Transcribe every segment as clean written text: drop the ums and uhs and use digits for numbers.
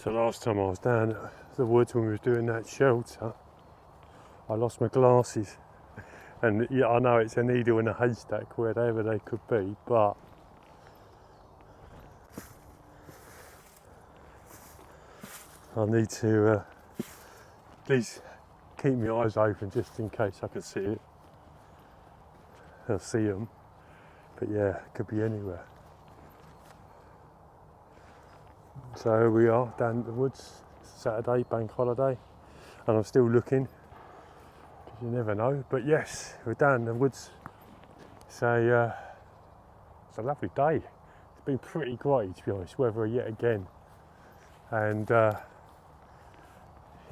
So last time I was down at the woods when we were doing that shelter, I lost my glasses. And yeah, I know it's a needle in a haystack wherever they could be, but I need to at least keep my eyes open just in case I can see it. I'll see them, but yeah, it could be anywhere. So we are down at the woods, Saturday, bank holiday, and I'm still looking, because you never know. But yes, we're down in the woods. It's a lovely day. It's been pretty grey, to be honest, weather yet again. And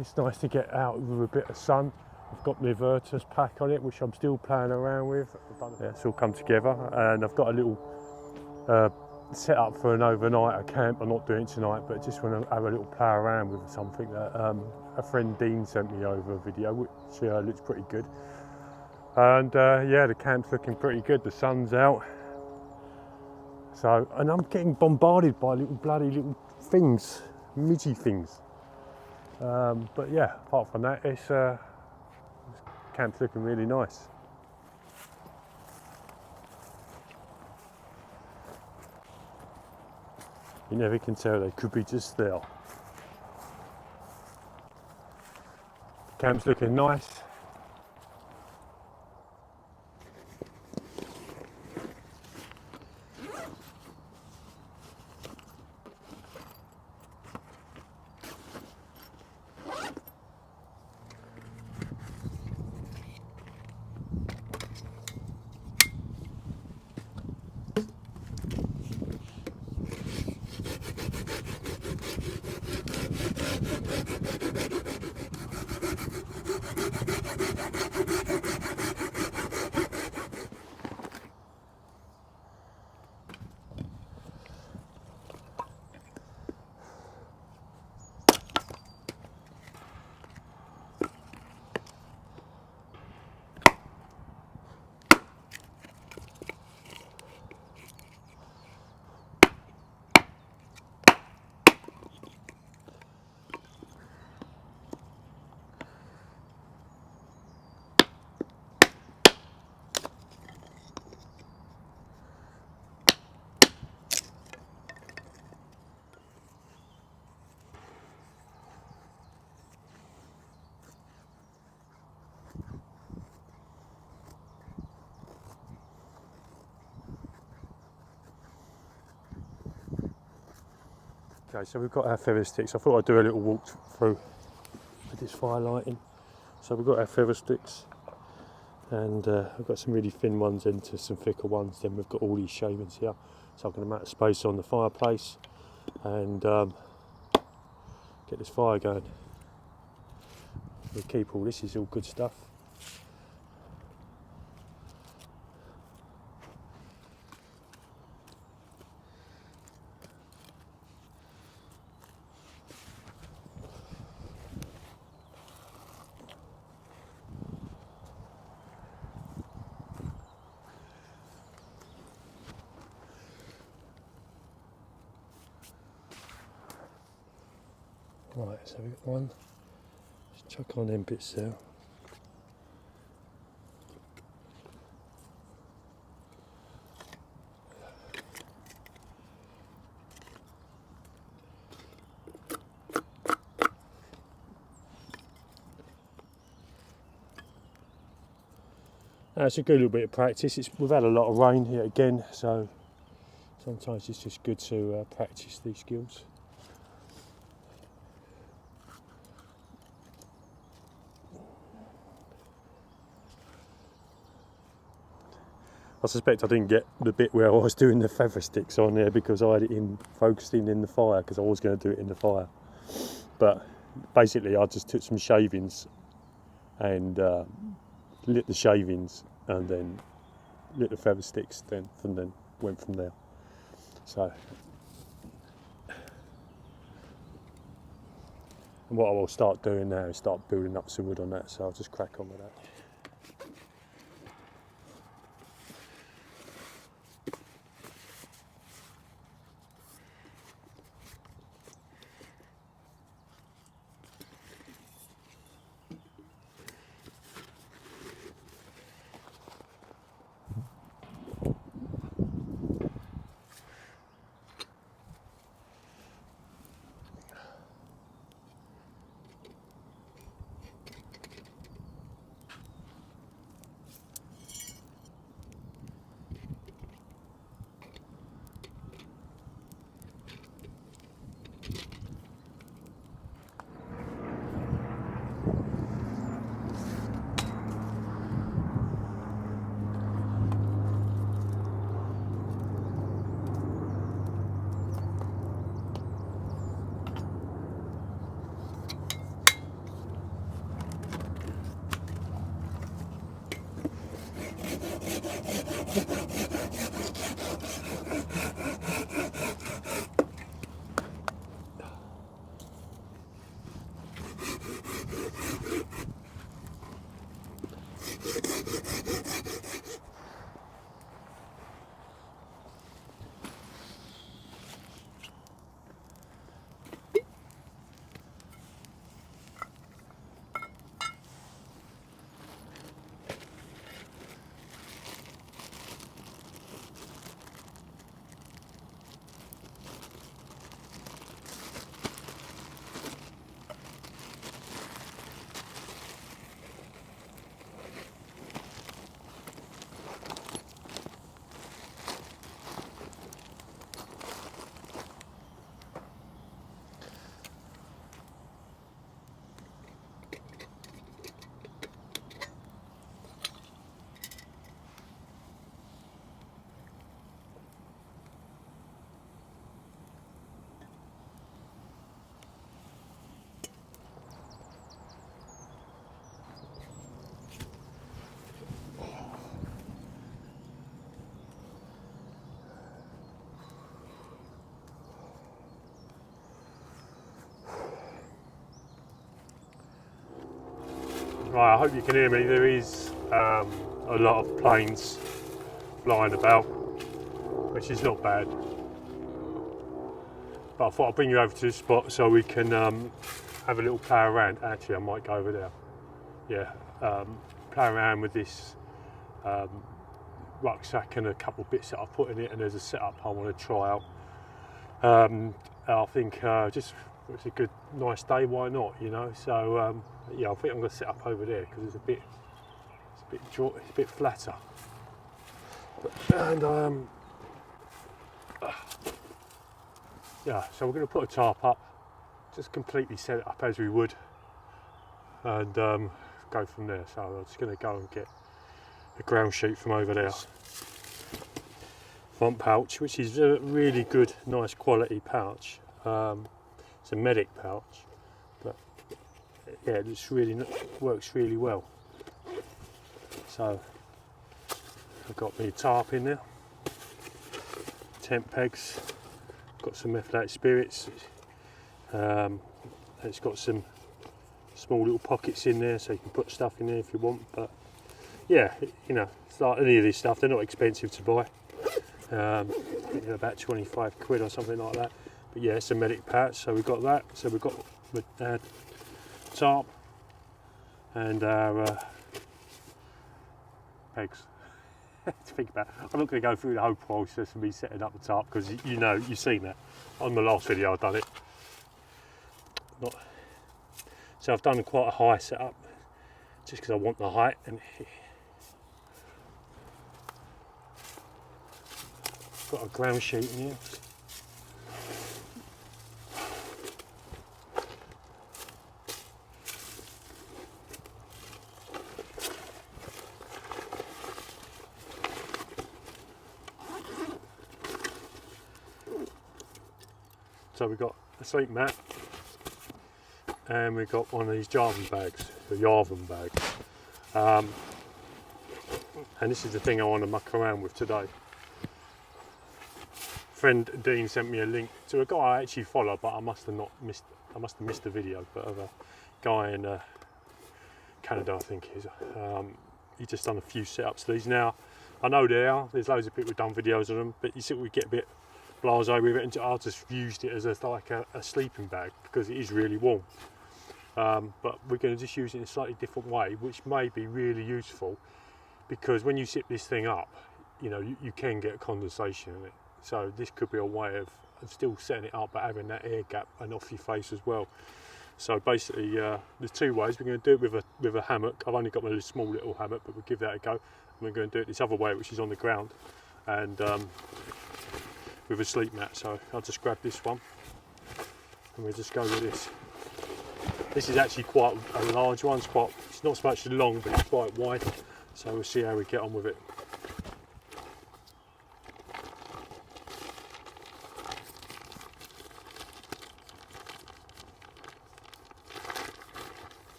it's nice to get out with a bit of sun. I've got my Virtus pack on it, which I'm still playing around with. Yeah, it's all come together, and I've got a little set up for an overnight a camp. I'm not doing it tonight, but just want to have a little play around with something that a friend Dean sent me over a video, which looks pretty good. And yeah, the camp's looking pretty good. The sun's out. So, and I'm getting bombarded by little things, midgy things. But yeah, apart from that, this camp's looking really nice. You never can tell, they could be just there. Camp's looking nice. Okay, so we've got our feather sticks. I thought I'd do a little walk through with this fire lighting. So we've got our feather sticks, and I've got some really thin ones into some thicker ones. Then we've got all these shavings here, so I'm going to make space on the fireplace and get this fire going. We'll keep all this, is all good stuff. Right, so we've got one. Just chuck on them bits there. It's a good little bit of practice. We've had a lot of rain here again, so sometimes it's just good to practice these skills. I suspect I didn't get the bit where I was doing the feather sticks on there because I had it focused in the fire, because I was going to do it in the fire. But basically I just took some shavings and lit the shavings and then lit the feather sticks, then went from there. So, and what I will start doing now is start building up some wood on that, so I'll just crack on with that. Right, I hope you can hear me. There is a lot of planes flying about, which is not bad. But I thought I'd bring you over to this spot so we can have a little play around. Actually, I might go over there. Yeah, play around with this rucksack and a couple of bits that I've put in it, and there's a setup I want to try out. I think just it's a good, nice day. Why not? You know. So yeah, I think I'm going to set up over there because it's a bit flatter. And yeah, so we're going to put a tarp up, just completely set it up as we would, and go from there. So I'm just going to go and get the ground sheet from over there. Front pouch, which is a really good, nice quality pouch. It's a medic pouch, but yeah, it works really well. So I've got my tarp in there, tent pegs, got some methylated spirits. It's got some small little pockets in there, so you can put stuff in there if you want. But yeah, you know, it's like any of this stuff, they're not expensive to buy. They're about 25 quid or something like that. But yeah, it's a medic pouch, so we've got that. So we've got tarp and our pegs. To think about, I'm not going to go through the whole process of me setting up the tarp because you know, you've seen that on the last video I've done it. So I've done quite a high setup just because I want the height, and got a ground sheet in here. So we've got a sleep mat, and we've got one of these Jarven bags, the Jarven bag. And this is the thing I want to muck around with today. Friend Dean sent me a link to a guy I actually follow, but I must have missed the video, but of a guy in Canada, I think is. He's just done a few setups of these. Now, I know there's loads of people who've done videos of them, but you see, we get a bit blasé with it, and I just used it as like a sleeping bag because it is really warm. But we're going to just use it in a slightly different way, which may be really useful, because when you zip this thing up, you know, you can get condensation in it. So this could be a way of still setting it up, but having that air gap and off your face as well. So basically, there's two ways. We're going to do it with a hammock. I've only got my small little hammock, but we'll give that a go. And we're going to do it this other way, which is on the ground, and with a sleep mat. So I'll just grab this one, and we'll just go with this. This is actually quite a large one. It's not so much long, but it's quite wide. So we'll see how we get on with it.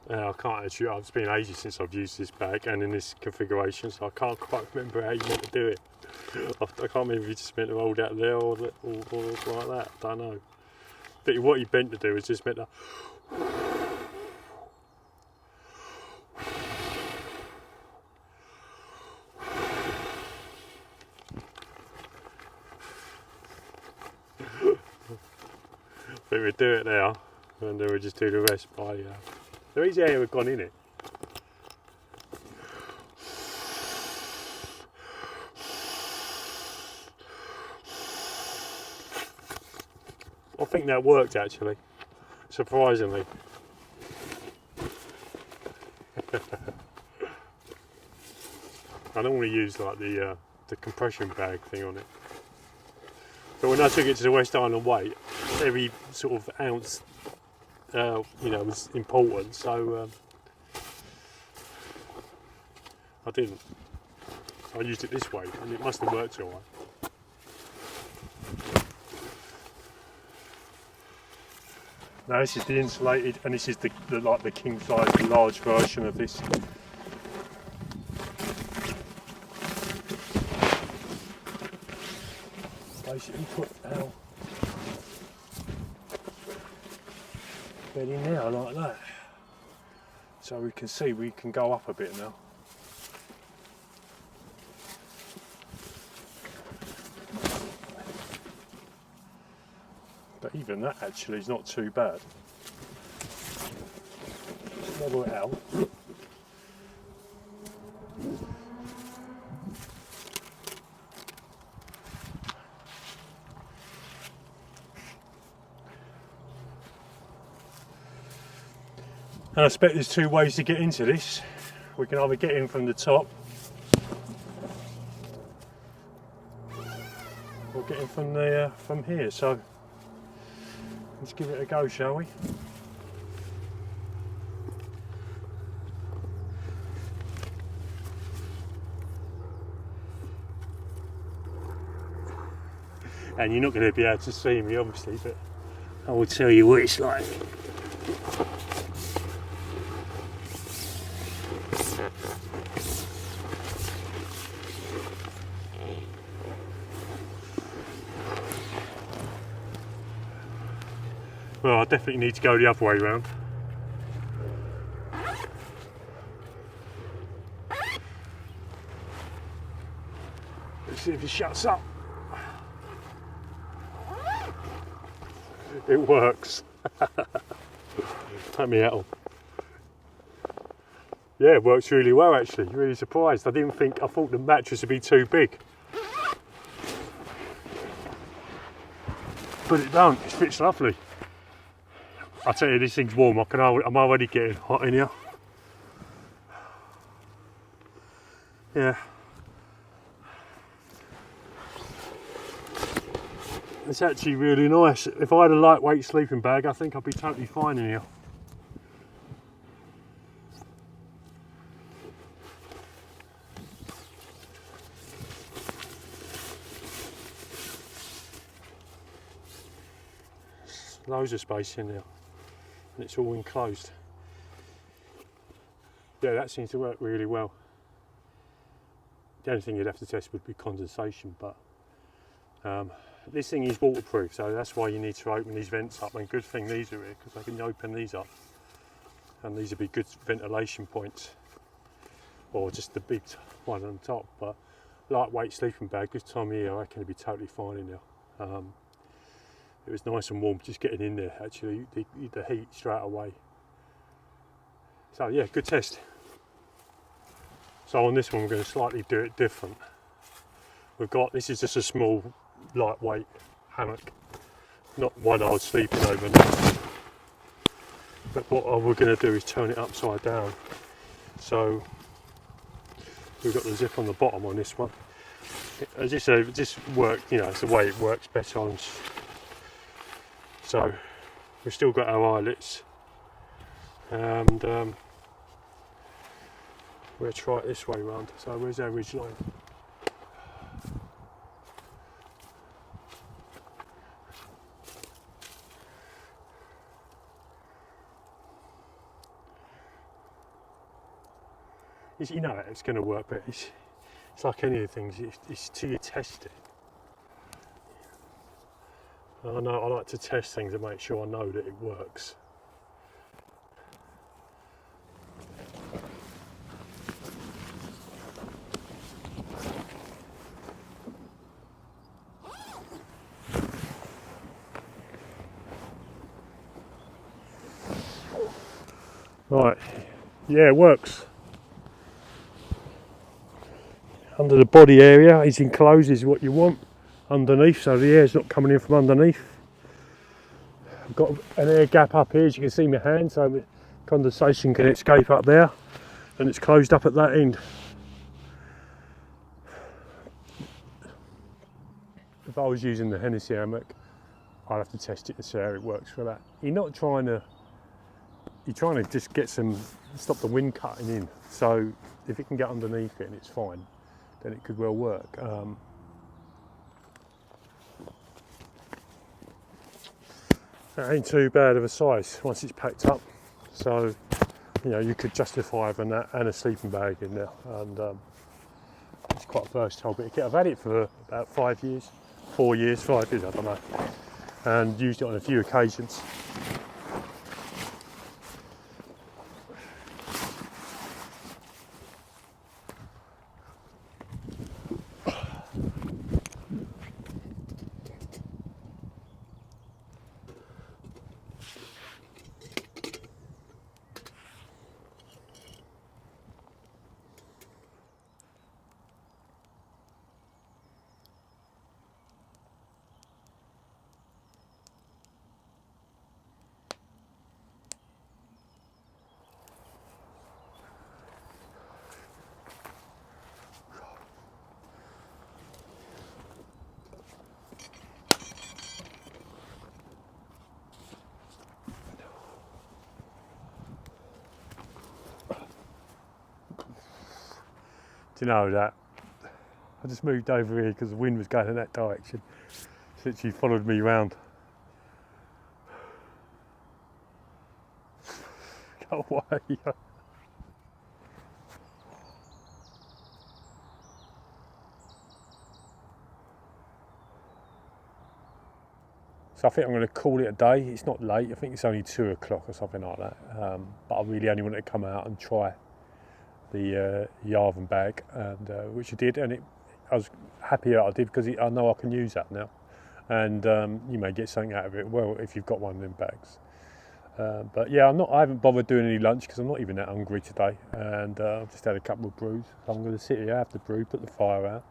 I can't actually, it's been ages since I've used this bag and in this configuration, so I can't quite remember how you meant to do it. I can't remember if you just meant to hold out there or like that, I don't know. But what you meant to do is just meant to... But we'll do it now, and then we'll just do the rest by... There is air we've gone in it. I think that worked actually, surprisingly. I normally use like the compression bag thing on it. But when I took it to the West Island weight, every sort of ounce you know, was important, so I didn't. I used it this way, and it must have worked all right. Now this is the insulated, and this is the like the king size, the large version of this. Basically put our bed in there like that, so we can see we can go up a bit now. But even that actually is not too bad. Let's level it out. And I expect there's two ways to get into this. We can either get in from the top or get in from here. So let's give it a go, shall we? And you're not going to be able to see me, obviously, but I will tell you what it's like. Well, I definitely need to go the other way round. Let's see if he shuts up. It works. Let me out. Yeah, it works really well actually. Really surprised. I thought the mattress would be too big. But it don't, it fits lovely. I tell you, this thing's warm. I'm already getting hot in here. Yeah. It's actually really nice. If I had a lightweight sleeping bag, I think I'd be totally fine in here. There's loads of space in there. And it's all enclosed. Yeah, that seems to work really well. The only thing you'd have to test would be condensation, but this thing is waterproof, so that's why you need to open these vents up. And good thing these are here, because I can open these up, and these would be good ventilation points, or just the big one on top. But lightweight sleeping bag, this time of year, I reckon it'd be totally fine in there. It was nice and warm just getting in there, actually, the heat straight away. So yeah, good test. So on this one we're going to slightly do it different. This is just a small, lightweight hammock, not one I was sleeping overnight. But what we're going to do is turn it upside down. So we've got the zip on the bottom on this one. As I say, it just works, you know, it's the way it works better on. So we've still got our eyelets, and we'll try it this way round. So where's our ridge line? You know it's going to work, but it's like any of the things, it's till you test it. I know I like to test things to make sure I know that it works. Right, yeah, it works. Under the body area is enclosed, is what you want underneath, so the air's not coming in from underneath. I've got an air gap up here, as you can see my hand, so the condensation can escape up there, and it's closed up at that end. If I was using the Hennessy hammock, I'd have to test it to see how it works for that. You're trying to just get stop the wind cutting in, so if it can get underneath it and it's fine, then it could well work. That ain't too bad of a size once it's packed up. So, you know, you could justify having that and a sleeping bag in there. And it's quite a versatile bit of kit. I've had it for about 5 years, 4 years, 5 years, I don't know. And used it on a few occasions. Do you know that? I just moved over here because the wind was going in that direction. It's literally followed me round. Go away. So I think I'm going to call it a day. It's not late. I think it's only 2 o'clock or something like that. But I really only wanted to come out and try the Jerven bag, and which I did, and I was happy that I did because I know I can use that now, and you may get something out of it. Well, if you've got one of them bags. But yeah, I haven't bothered doing any lunch because I'm not even that hungry today, and I've just had a couple of brews. So I'm going to sit here, have the brew, put the fire out,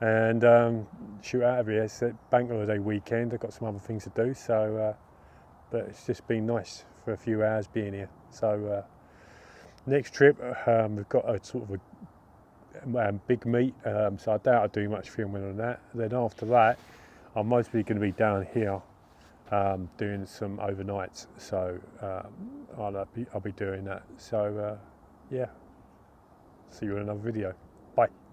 and shoot out of here. It's a bank holiday weekend. I've got some other things to do, so but it's just been nice for a few hours being here. So next trip, we've got a sort of a big meet, so I doubt I'll do much filming on that. Then after that, I'm mostly going to be down here doing some overnights, so I'll be doing that. So yeah, see you in another video. Bye.